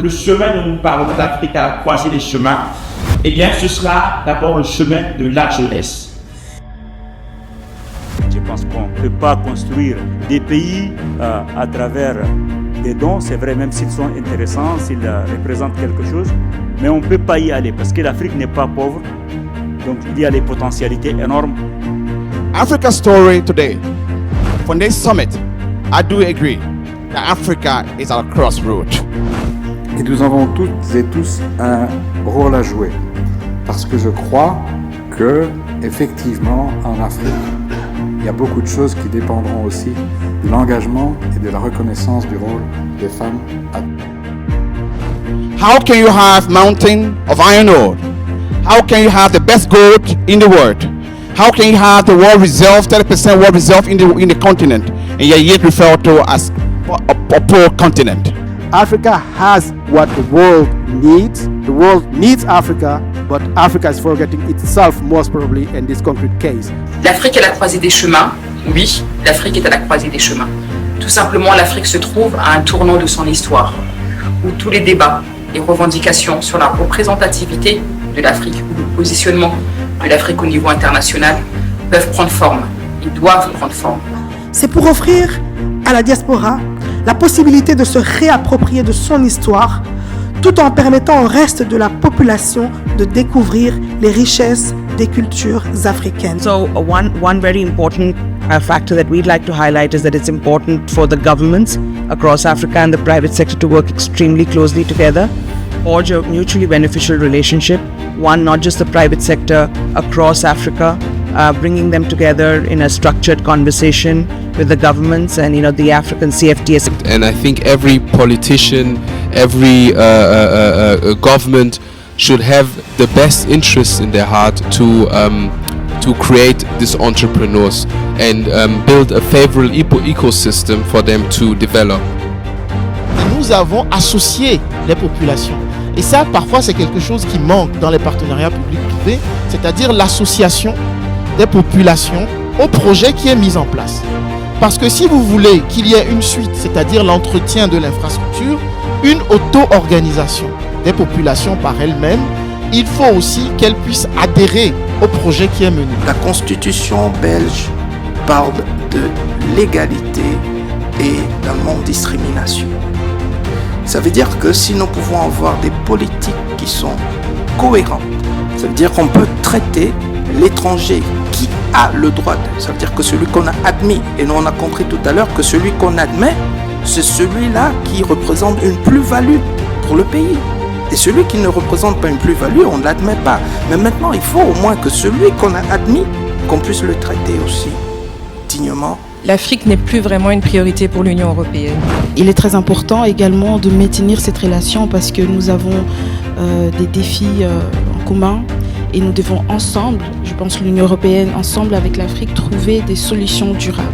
le chemin dont nous parlons d'Afrique à la croisée des chemins, eh bien, ce sera d'abord le chemin de la jeunesse. Je pense qu'on ne peut pas construire des pays à travers des dons, c'est vrai, même s'ils sont intéressants, s'ils représentent quelque chose, mais on ne peut pas y aller parce que l'Afrique n'est pas pauvre, donc il y a des potentialités énormes. Africa's story today. From this summit, I do agree that Africa is at a crossroad. Et nous avons toutes et tous un rôle à jouer, parce que je crois que, effectivement, en Afrique, il y a beaucoup de choses qui dépendront aussi de l'engagement et de la reconnaissance du rôle des femmes. How can you have mountain of iron ore? How can you have the best gold in the world? How can you have the world reserve, 30% world reserve in the continent, and yet referred to as a poor continent? Africa has what the world needs. The world needs Africa, but Africa is forgetting itself most probably in this concrete case. L'Afrique est à la croisée des chemins. Oui, l'Afrique est à la croisée des chemins. Tout simplement, l'Afrique se trouve à un tournant de son histoire, où tous les débats et revendications sur la représentativité de l'Afrique ou le positionnement de l'Afrique au niveau international peuvent prendre forme. Ils doivent prendre forme. C'est pour offrir à la diaspora la possibilité de se réapproprier de son histoire, tout en permettant au reste de la population de découvrir les richesses des cultures africaines. So one very important factor that we'd like to highlight is that it's important for the governments across Africa and the private sector to work extremely closely together, forge a mutually beneficial relationship, one not just the private sector across Africa, bringing them together in a structured conversation with the governments and the African CFTS. And I think every politician, every government should have the best interests in their heart to create these entrepreneurs and build a favorable ecosystem for them to develop. Et nous avons associé les populations. Et ça, parfois, c'est quelque chose qui manque dans les partenariats publics-privés, c'est-à-dire l'association des populations au projet qui est mis en place. Parce que si vous voulez qu'il y ait une suite, c'est-à-dire l'entretien de l'infrastructure, une auto-organisation des populations par elles-mêmes, il faut aussi qu'elles puissent adhérer au projet qui est mené. La constitution belge parle de l'égalité et de non-discrimination. Ça veut dire que si nous pouvons avoir des politiques qui sont cohérentes, ça veut dire qu'on peut traiter l'étranger qui a le droit de... Ça veut dire que celui qu'on a admis, et nous on a compris tout à l'heure que celui qu'on admet, c'est celui-là qui représente une plus-value pour le pays. Et celui qui ne représente pas une plus-value, on ne l'admet pas. Mais maintenant, il faut au moins que celui qu'on a admis, qu'on puisse le traiter aussi dignement. L'Afrique n'est plus vraiment une priorité pour l'Union européenne. Il est très important également de maintenir cette relation parce que nous avons des défis en commun et nous devons ensemble, je pense l'Union européenne, ensemble avec l'Afrique, trouver des solutions durables.